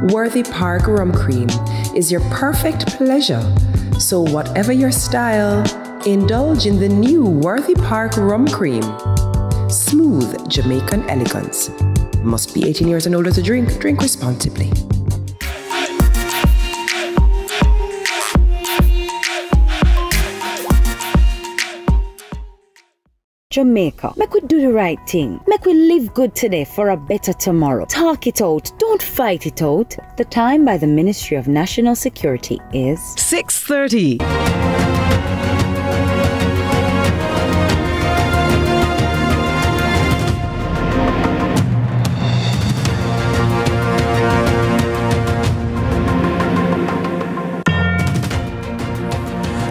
Worthy Park Rum Cream is your perfect pleasure. So whatever your style, indulge in the new Worthy Park Rum Cream. Smooth Jamaican elegance. Must be 18 years and older to drink. Drink responsibly. Jamaica, make we do the right thing. Make we live good today for a better tomorrow. Talk it out, don't fight it out. The time by the Ministry of National Security is 6:30.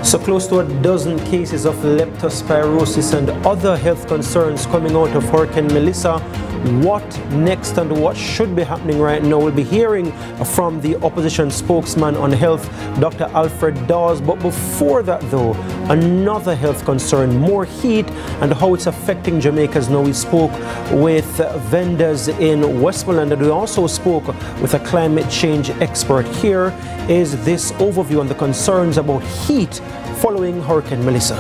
So close to a dozen cases of leptospirosis and other health concerns coming out of Hurricane Melissa. What next and what should be happening right now? We'll be hearing from the opposition spokesman on health, Dr. Alfred Dawes. But before that though, another health concern, more heat and how it's affecting Jamaicans. Now we spoke with vendors in Westmoreland and we also spoke with a climate change expert. Here is this overview on the concerns about heat following Hurricane Melissa.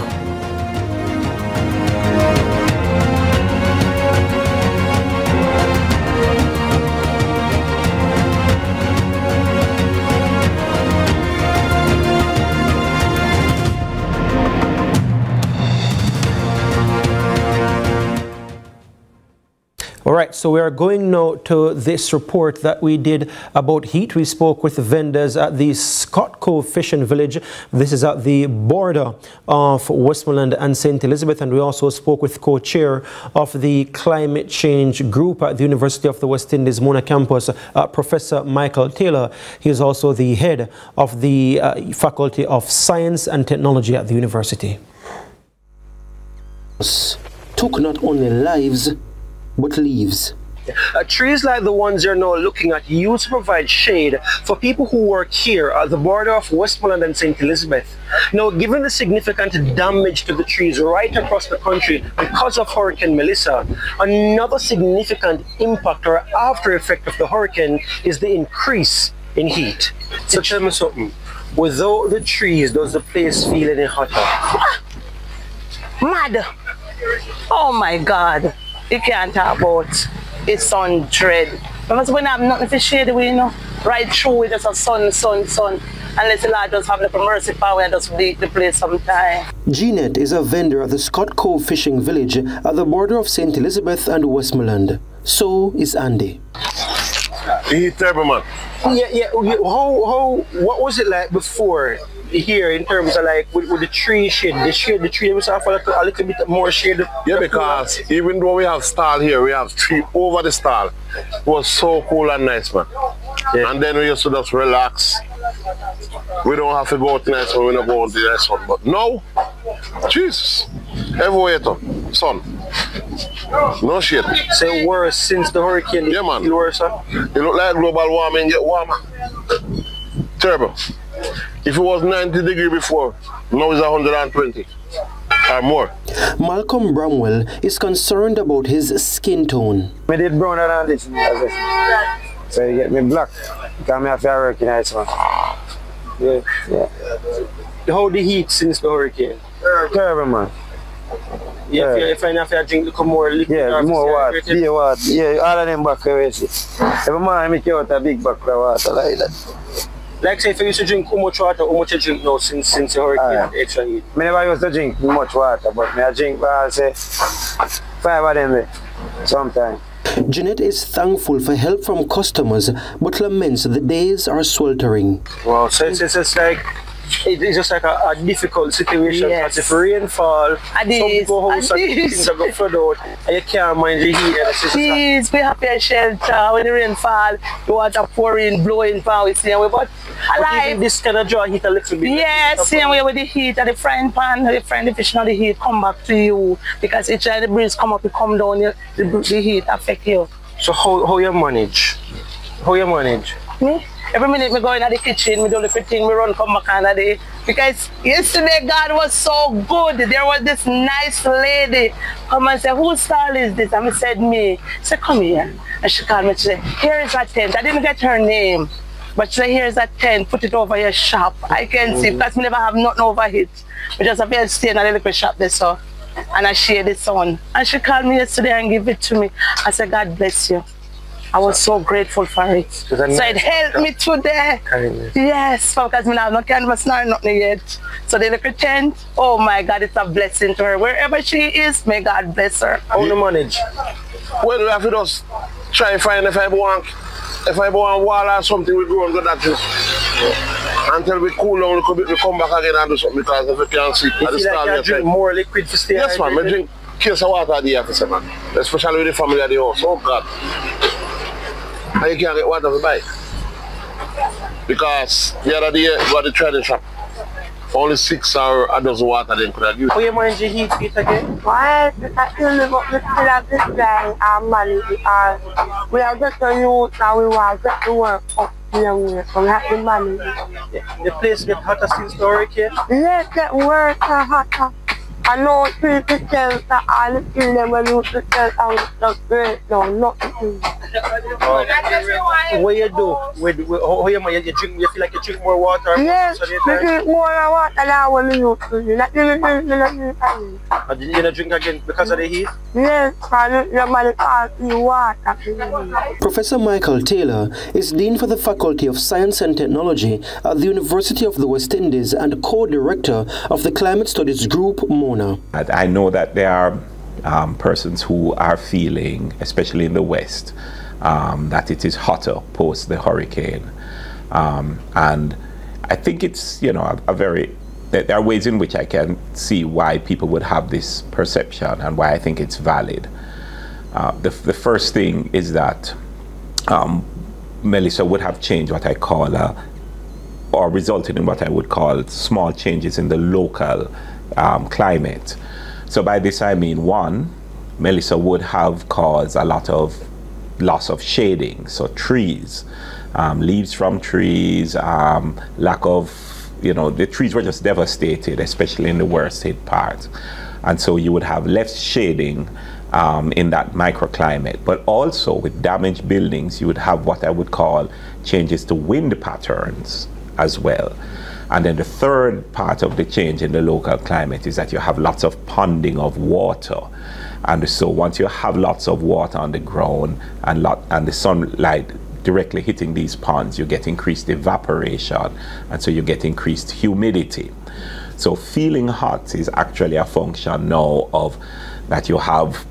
All right, so we are going now to this report that we did about heat. We spoke with the vendors at the Scott Cove Fishing Village. This is at the border of Westmoreland and St. Elizabeth. And we also spoke with co-chair of the climate change group at the University of the West Indies Mona campus, Professor Michael Taylor. He is also the head of the Faculty of Science and Technology at the university. Took not only lives, but leaves. Trees like the ones you're now looking at used to provide shade for people who work here at the border of Westmoreland and St. Elizabeth. Now, given the significant damage to the trees right across the country because of Hurricane Melissa, another significant impact or after effect of the hurricane is the increase in heat. So tell me something, without the trees, does the place feel any hotter? Mad! Oh my God! You can't talk about it's sun dread. Because when I have nothing to shade away, you know, right through it, just a sun. Unless the Lord just have the mercy power and just bleed the place sometime. Jeanette is a vendor at the Scott Cove Fishing Village at the border of St. Elizabeth and Westmoreland. So is Andy. He's terrible, man. Yeah. What was it like before here in terms of like with the tree shade? The tree was offer a little bit more shade. Yeah, because even though we have stall here, we have tree over the stall. It was so cool and nice, man. Yeah. And then we used to just relax. We don't have to go to nice one, we don't go to the nice one. But now, Jesus, everywhere to sun. No shade. Say worse since the hurricane. Yeah, man. It's worse, huh? It look like global warming get warmer. Terrible. If it was 90 degrees before, now it's 120 or more. Malcolm Bramwell is concerned about his skin tone. I did browner than this. So you get me black. Because I have to work in ice, man. Yeah. How the heat since the hurricane? Terrible, man. Yeah, if I have to drink more liquid. Yeah, more water. Beer water. Yeah, all of them back away. Every morning I make out a big bucket of water like that. Like say if you used to drink how much water, how much you drink now since the hurricane extra heat? I never used to drink much water, but I drink, I'll say, 5 of them sometimes. Jeanette is thankful for help from customers, but laments the days are sweltering. Wow, so it's just like, it's just like a difficult situation. Yes. Because if rain fall, some people house and things are going flood out, and you can't mind the heat. Please, we have a shelter. When the rain fall, the water pouring, blowing from it, same way. But alive, this kind of draw heat a little bit. yes, same way with the heat and the frying pan, the frying the fish and the heat come back to you. Because each time the breeze come up, it come down, the heat affect you. So how you manage? How you manage? Me? Every minute me go in the kitchen, me do the thing, me run come back and day. Because yesterday God was so good. There was this nice lady come and say, whose stall is this? And I said, me. She said, come here. And she called me, she said, here is a tent. I didn't get her name. But she said, here is a tent, put it over your shop. I can see, because me never have nothing over it. We just have to stay in a little shop there, so. And I share the sun. And she called me yesterday and gave it to me. I said, God bless you. I was so grateful for it. So it helped me today. Yes, because I have no canvas nor nothing yet. So the little tent, oh my God, it's a blessing to her. Wherever she is, may God bless her. How do you manage? Well, we have to just try and find if I want wall or something, we go and go that just until we cool down a little bit, we come back again and do something, because if you can't see, you feel like you drink more liquid to stay Yes, man, I drink case of water a day after, man. Especially with the family at the house. Oh, God. And you can't get water to buy. Because the other day, you got the trading shop. Only 6 or a dozen water they could have used. How you manage the heat again? Well, I live up the still of this guy and money because we are just a youth and we want to get to work up here, so we have the money. The place get hotter since the hurricane? Yes, get worse and hotter. I know people tell that all the children when you to tell how it's great, no, nothing. What you do? How you drink? You feel like you drink more water? Yes, we drink more water than when we used to. You don't drink again because of the heat? Yes, because your money costs you water. Professor Michael Taylor is Dean for the Faculty of Science and Technology at the University of the West Indies and co-director of the Climate Studies Group, MONA. I know that there are persons who are feeling, especially in the West, that it is hotter post the hurricane. And I think it's, there are ways in which I can see why people would have this perception and why I think it's valid. The first thing is that Melissa would have changed what I call, or resulted in what I would call small changes in the local climate. So by this I mean, one, Melissa would have caused a lot of loss of shading, so trees, leaves from trees, lack of, the trees were just devastated, especially in the worst hit part. And so you would have less shading in that microclimate, but also with damaged buildings, you would have what I would call changes to wind patterns as well. And then the third part of the change in the local climate is that you have lots of ponding of water. And so once you have lots of water on the ground and the sunlight directly hitting these ponds, you get increased evaporation, and so you get increased humidity. So feeling hot is actually a function now of that you have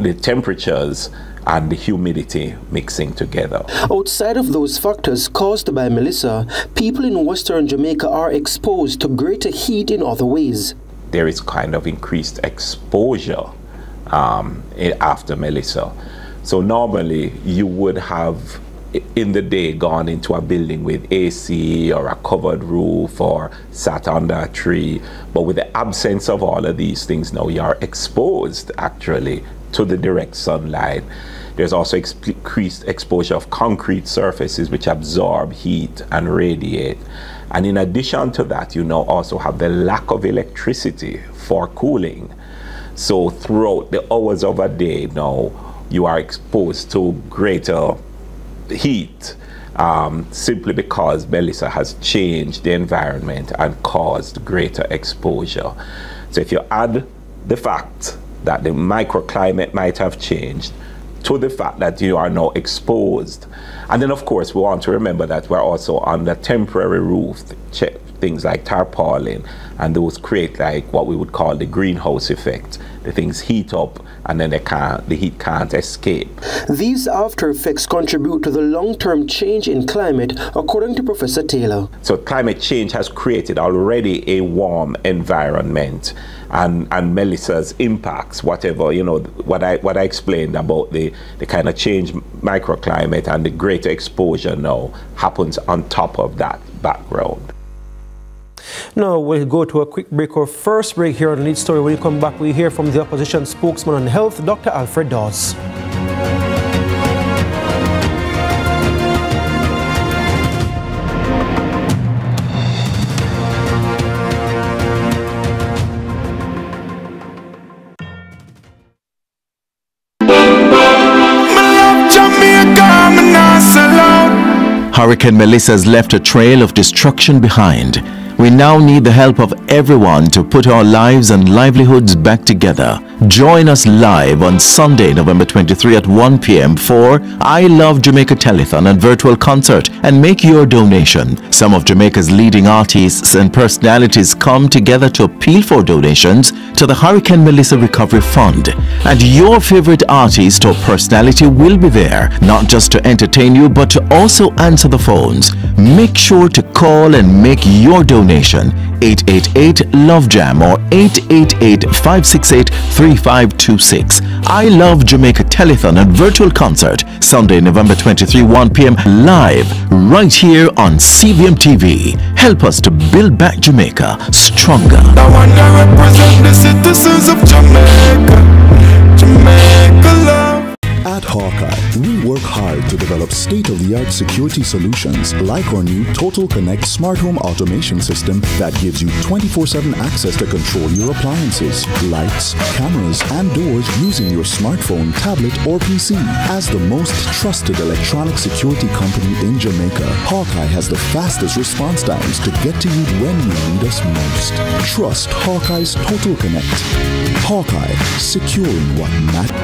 the temperatures and the humidity mixing together. Outside of those factors caused by Melissa, people in Western Jamaica are exposed to greater heat in other ways. There is kind of increased exposure after Melissa. So normally you would have in the day gone into a building with AC or a covered roof or sat under a tree, but with the absence of all of these things now, you are exposed actually to the direct sunlight. There's also increased exposure of concrete surfaces which absorb heat and radiate. And in addition to that, you now also have the lack of electricity for cooling. So throughout the hours of a day now, you are exposed to greater heat simply because Melissa has changed the environment and caused greater exposure. So if you add the fact that the microclimate might have changed to the fact that you are now exposed, and then of course we want to remember that we're also on the temporary roof, things like tarpaulin, and those create like what we would call the greenhouse effect. The things heat up and then the heat can't escape. These after effects contribute to the long-term change in climate, according to Professor Taylor. So climate change has created already a warm environment, and Melissa's impacts, whatever, what I explained about the kind of change microclimate and the greater exposure now happens on top of that background. Now we'll go to a quick break. Our first break here on the Lead Story. When we come back, we hear from the opposition spokesman on health, Dr. Alfred Dawes. Hurricane Melissa has left a trail of destruction behind. We now need the help of everyone to put our lives and livelihoods back together. Join us live on Sunday, November 23 at 1 p.m. for I Love Jamaica Telethon and virtual concert, and make your donation. Some of Jamaica's leading artists and personalities come together to appeal for donations to the Hurricane Melissa Recovery Fund. And your favorite artist or personality will be there, not just to entertain you, but to also answer the phones. Make sure to call and make your donation. 888-LOVE-JAM or 888-568-3526. I Love Jamaica Telethon and virtual concert, Sunday, November 23, 1 p.m. live right here on CVM TV. Help us to build back Jamaica stronger. I want to represent the citizens of Jamaica. Jamaica love. At Hawkeye, we work hard to develop state-of-the-art security solutions like our new Total Connect smart home automation system that gives you 24/7 access to control your appliances, lights, cameras, and doors using your smartphone, tablet, or PC. As the most trusted electronic security company in Jamaica, Hawkeye has the fastest response times to get to you when you need us most. Trust Hawkeye's Total Connect. Hawkeye, securing what matters.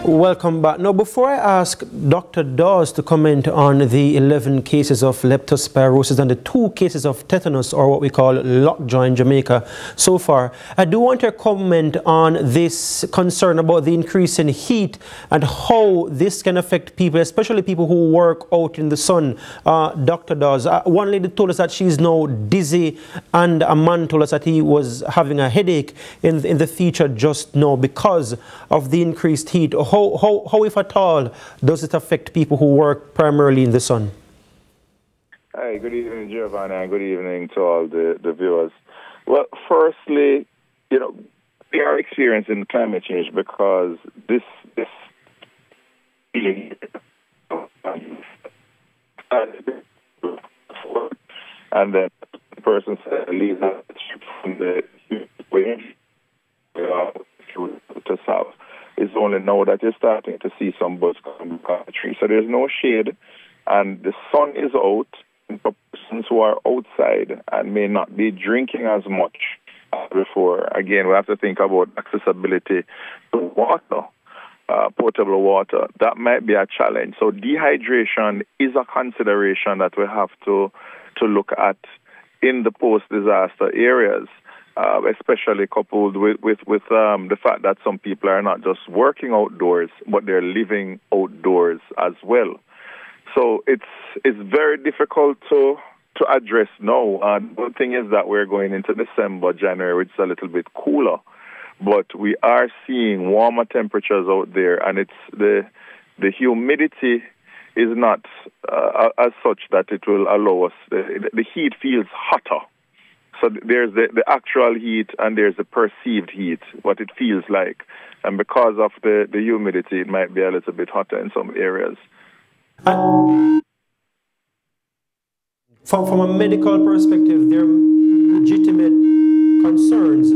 Welcome back. Now, before I ask Dr. Dawes to comment on the 11 cases of leptospirosis and the 2 cases of tetanus, or what we call lockjaw in Jamaica so far, I do want to comment on this concern about the increase in heat and how this can affect people, especially people who work out in the sun. Dr. Dawes, one lady told us that she's now dizzy, and a man told us that he was having a headache in the feature just now because of the increased heat. How, if at all, does it affect people who work primarily in the sun? Hi, good evening, Giovanna, and good evening to all the viewers. Well, firstly, you know, we are experiencing climate change because this and then the person said leave that from the to south. It's only now that you're starting to see some buds come from the tree. So there's no shade, and the sun is out. And for persons who are outside and may not be drinking as much as before, again, we have to think about accessibility to water, potable water. That might be a challenge. So dehydration is a consideration that we have to look at in the post-disaster areas. Especially coupled with the fact that some people are not just working outdoors, but they're living outdoors as well. So it's very difficult to address now. One thing is that we're going into December, January, which is a little bit cooler, but we are seeing warmer temperatures out there, and it's the humidity is not as such that it will allow us. The heat feels hotter. So there's the actual heat and there's the perceived heat, what it feels like. And because of the humidity, it might be a little bit hotter in some areas. From a medical perspective, there are legitimate concerns.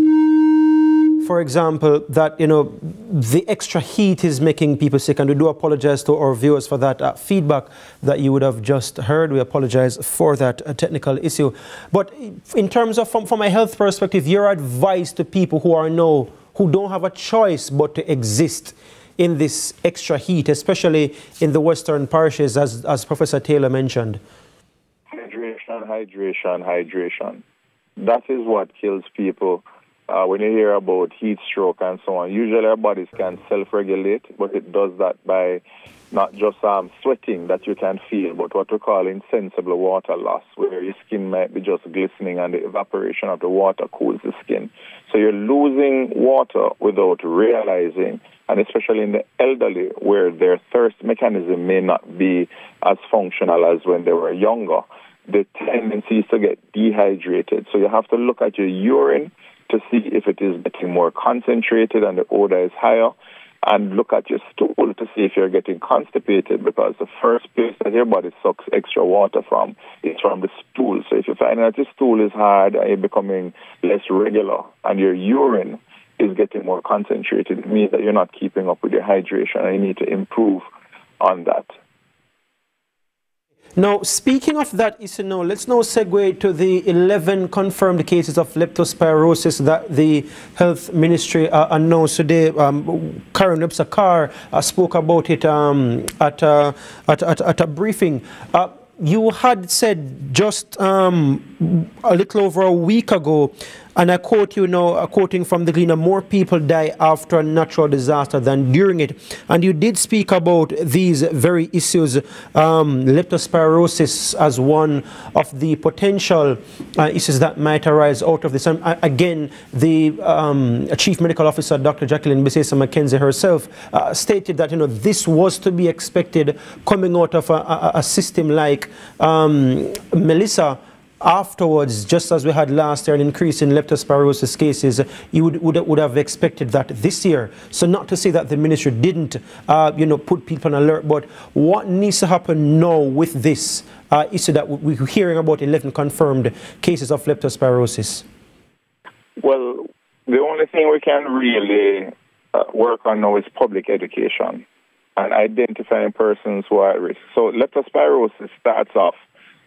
For example, that, you know, the extra heat is making people sick, and we do apologize to our viewers for that feedback that you would have just heard. We apologize for that technical issue. But in terms of, from a health perspective, your advice to people who don't have a choice but to exist in this extra heat, especially in the western parishes, as Professor Taylor mentioned? Hydration. That is what kills people. When you hear about heat stroke and so on, usually our bodies can self-regulate, but it does that by not just sweating that you can feel, but what we call insensible water loss, where your skin might be just glistening and the evaporation of the water cools the skin. So you're losing water without realizing, and especially in the elderly, where their thirst mechanism may not be as functional as when they were younger, the tendency is to get dehydrated. So you have to look at your urine to see if it is getting more concentrated and the odor is higher, and look at your stool to see if you're getting constipated, because the first place that your body sucks extra water from is from the stool. So if you find that your stool is hard and you're becoming less regular and your urine is getting more concentrated. It means that you're not keeping up with your hydration, and you need to improve on that. Now, speaking of that issue now, let's now segue to the 11 confirmed cases of leptospirosis that the Health Ministry announced today. Karen Webster-Carr spoke about it at a briefing. You had said just a little over a week ago, and I quote you now, quoting from the Gleaner, more people die after a natural disaster than during it. And you did speak about these very issues, leptospirosis as one of the potential issues that might arise out of this. And again, the Chief Medical Officer, Dr. Jacqueline Bisesa-McKenzie herself, stated that this was to be expected coming out of a system like Melissa. Afterwards, just as we had last year an increase in leptospirosis cases, you would have expected that this year. So not to say that the ministry didn't, put people on alert, but what needs to happen now with this issue that we're hearing about 11 confirmed cases of leptospirosis? Well, the only thing we can really work on now is public education and identifying persons who are at risk. So leptospirosis starts off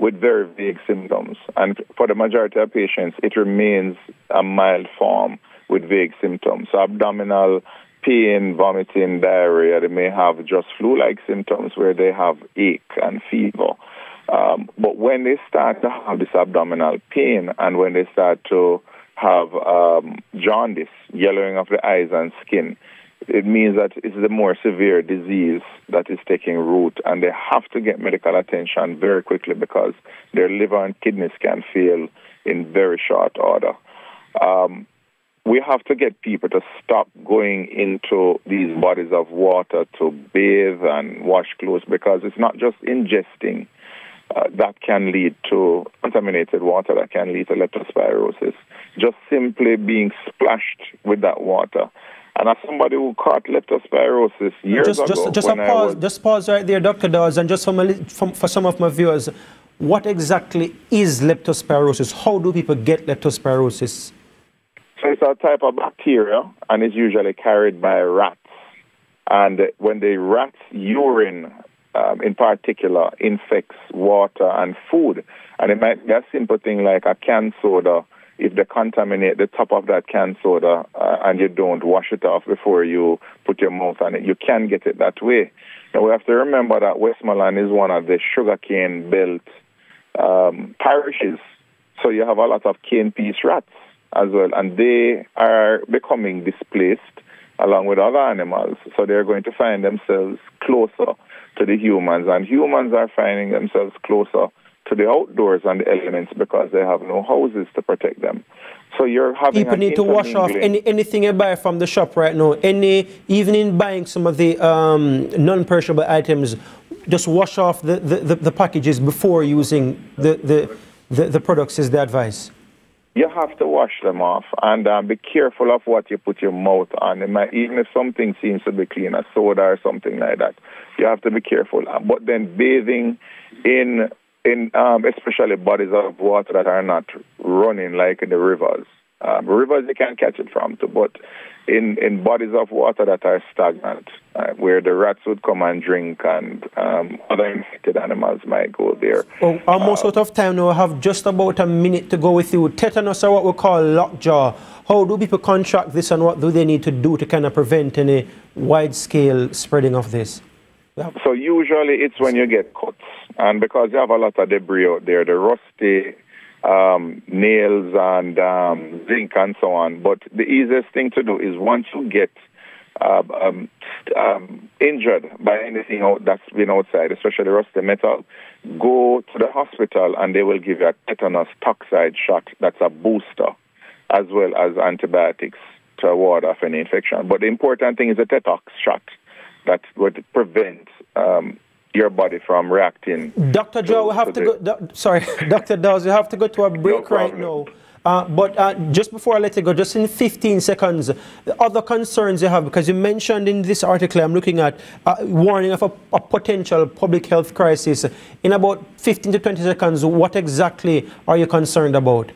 with very vague symptoms. And for the majority of patients, it remains a mild form with vague symptoms. So abdominal pain, vomiting, diarrhea, they may have just flu-like symptoms where they have ache and fever. But when they start to have this abdominal pain and when they start to have jaundice, yellowing of the eyes and skin, it means that it's the more severe disease that is taking root, and they have to get medical attention very quickly because their liver and kidneys can fail in very short order. We have to get people to stop going into these bodies of water to bathe and wash clothes, because it's not just ingesting that can lead to contaminated water that can lead to leptospirosis. Just simply being splashed with that water. And as somebody who caught leptospirosis years ago... Just pause right there, Dr. Dawes, and just for some of my viewers, what exactly is leptospirosis? How do people get leptospirosis? So it's a type of bacteria, and it's usually carried by rats. And when the rat's urine, in particular, infects water and food, and it might be a simple thing like a canned soda. If they contaminate the top of that canned soda and you don't wash it off before you put your mouth on it, you can get it that way. Now, we have to remember that Westmoreland is one of the sugarcane belt parishes. So you have a lot of cane piece rats as well, and they are becoming displaced along with other animals. So they're going to find themselves closer to the humans, and humans are finding themselves closer to the outdoors and the elements because they have no houses to protect them. So you're having people need to wash off anything you buy from the shop right now. Even in buying some of the non-perishable items, just wash off the packages before using the products is the advice. You have to wash them off and be careful of what you put your mouth on. Even if something seems to be clean, a soda or something like that, you have to be careful. But then bathing in especially bodies of water that are not running, like in the rivers. Rivers you can catch it from too, but in bodies of water that are stagnant, where the rats would come and drink and other infected animals might go there. Oh, almost out of time now. I have just about a minute to go with you. Tetanus are what we call lockjaw. How do people contract this, and what do they need to do to kind of prevent any wide-scale spreading of this? So usually it's when you get cuts, and because you have a lot of debris out there, the rusty nails and zinc and so on. But the easiest thing to do is once you get injured by anything that's been outside, especially rusty metal, go to the hospital and they will give you a tetanus toxide shot. That's a booster, as well as antibiotics to ward off any infection. But the important thing is a detox shot that would prevent your body from reacting. Dr. Joe, we have to go. Sorry, Dr. Dawes, we have to go to a break right now. But just before I let you go, just in 15 seconds, the other concerns you have, because you mentioned in this article I'm looking at, warning of a potential public health crisis. In about 15 to 20 seconds, what exactly are you concerned about?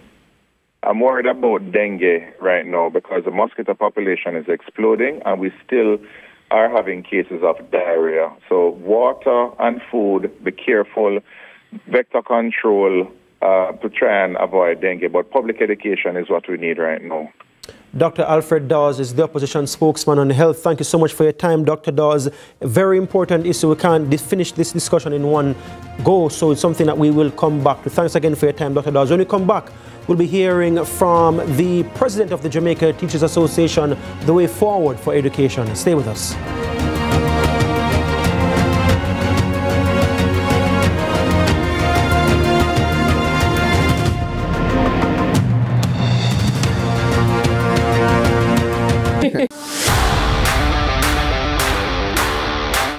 I'm worried about dengue right now because the mosquito population is exploding and we still are having cases of diarrhea. So water and food, be careful, vector control to try and avoid dengue. But public education is what we need right now. Dr. Alfred Dawes is the opposition spokesman on health. Thank you so much for your time, Dr. Dawes. A very important issue. We can't finish this discussion in one go, so it's something that we will come back to. Thanks again for your time, Dr. Dawes. When we come back, we'll be hearing from the president of the Jamaica Teachers Association, the way forward for education. Stay with us.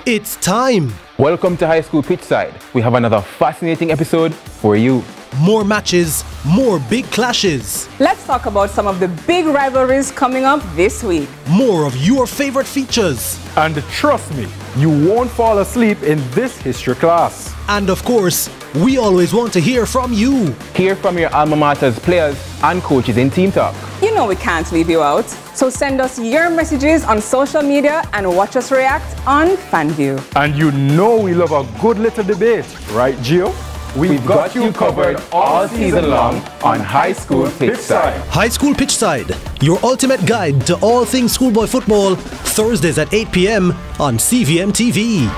It's time! Welcome to High School Pitchside. We have another fascinating episode for you. More matches, more big clashes. Let's talk about some of the big rivalries coming up this week. More of your favorite features. And trust me, you won't fall asleep in this history class. And of course, we always want to hear from you. Hear from your alma mater's players and coaches in Team Talk. You know we can't leave you out. So send us your messages on social media and watch us react on FanView. And you know we love a good little debate, right, Gio? We've got you covered all season long on High School Pitchside. High School Pitchside, your ultimate guide to all things schoolboy football, Thursdays at 8 p.m. on CVM TV.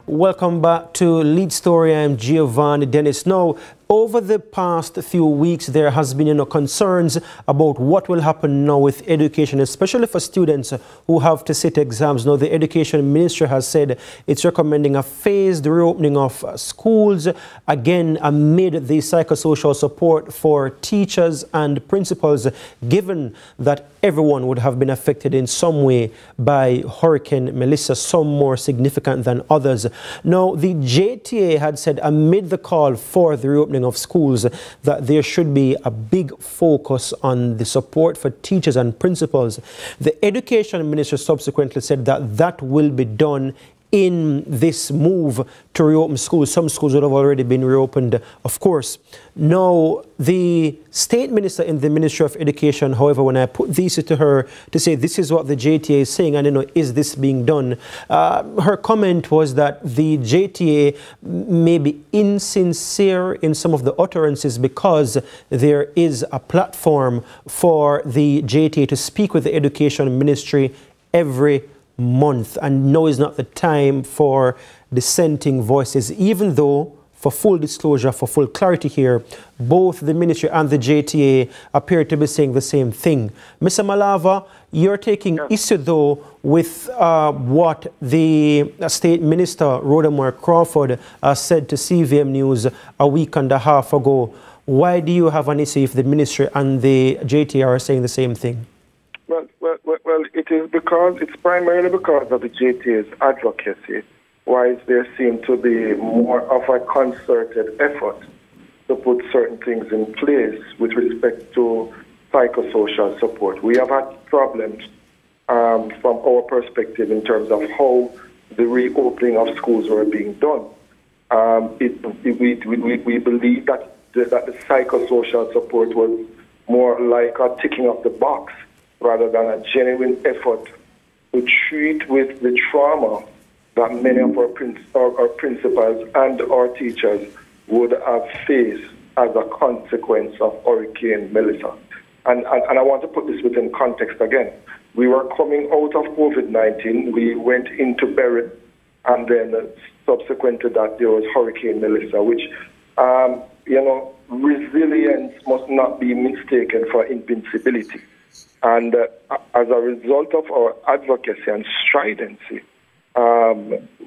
Welcome back to Lead Story. I'm Giovanni Dennis. Now, over the past few weeks, there has been concerns about what will happen now with education, especially for students who have to sit exams. Now, the Education Ministry has said it's recommending a phased reopening of schools, again, amid the psychosocial support for teachers and principals, given that everyone would have been affected in some way by Hurricane Melissa, some more significant than others. Now, the JTA had said amid the call for the reopening of schools that there should be a big focus on the support for teachers and principals. The Education Minister subsequently said that that will be done in this move to reopen schools. Some schools would have already been reopened, of course. Now, the State Minister in the Ministry of Education, however, when I put these to her to say this is what the JTA is saying, and is this being done, her comment was that the JTA may be insincere in some of the utterances because there is a platform for the JTA to speak with the Education Ministry every month, and now is not the time for dissenting voices, even though, for full disclosure, for full clarity here, both the ministry and the JTA appear to be saying the same thing. Mr. Malava, you're taking issue, though, with what the State Minister, Rhodamore Crawford, said to CVM News a week and a half ago. Why do you have an issue if the ministry and the JTA are saying the same thing? Well, it's primarily because of the JTA's advocacy, why there seems to be more of a concerted effort to put certain things in place with respect to psychosocial support. We have had problems from our perspective in terms of how the reopening of schools were being done. We believe that the psychosocial support was more like a ticking of the box rather than a genuine effort to treat with the trauma that many of our principals and our teachers would have faced as a consequence of Hurricane Melissa. And I want to put this within context again. We were coming out of COVID-19. We went into Berry, and then subsequent to that, there was Hurricane Melissa, which, resilience must not be mistaken for invincibility. And as a result of our advocacy and stridency,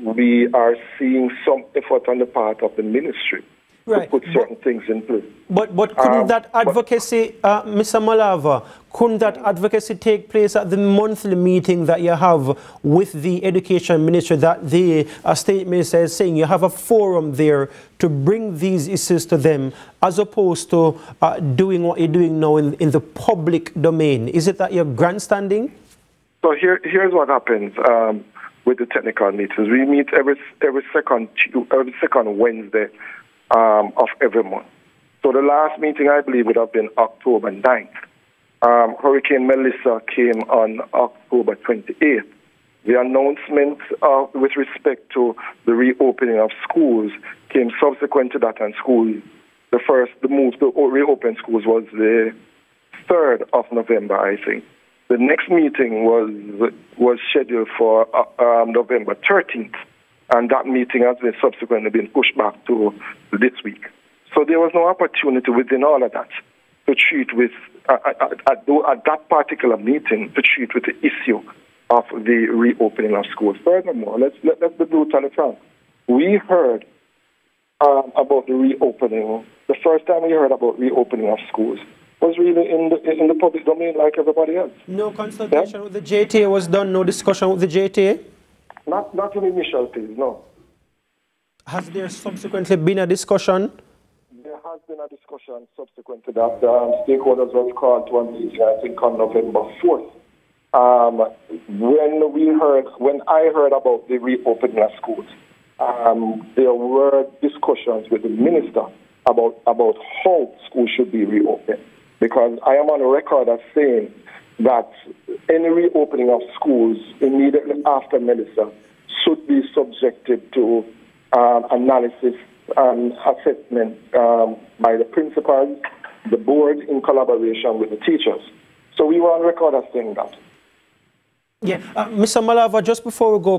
we are seeing some effort on the part of the ministry to put certain things in place. But couldn't that advocacy, Mr. Malava, couldn't that advocacy take place at the monthly meeting that you have with the Education Ministry, that the State Minister is saying you have a forum there to bring these issues to them, as opposed to doing what you're doing now in the public domain? Is it that you're grandstanding? So here's what happens with the technical meetings. We meet every second Wednesday of every month. So the last meeting, I believe, would have been October 9th. Hurricane Melissa came on October 28th. The announcement with respect to the reopening of schools came subsequent to that, and the move to reopen schools was the 3rd of November, I think. The next meeting was scheduled for November 13th, and that meeting has been subsequently been pushed back to this week. So there was no opportunity within all of that to treat with, at that particular meeting, to treat with the issue of the reopening of schools. Furthermore, let's be brutally frank. We heard about the reopening. The first time we heard about reopening of schools was really in the public domain like everybody else. No consultation with the JTA was done, no discussion with the JTA? Not in initial phase, no. Has there subsequently been a discussion? There has been a discussion subsequent to that. Stakeholders were called to a meeting, I think, on November 4th. When I heard about the reopening of schools, there were discussions with the minister about how schools should be reopened. Because I am on record as saying that any reopening of schools immediately after Melissa should be subjected to analysis and assessment by the principals, the board, in collaboration with the teachers. So we were on record as saying that. Yeah, Mr. Malava, just before we go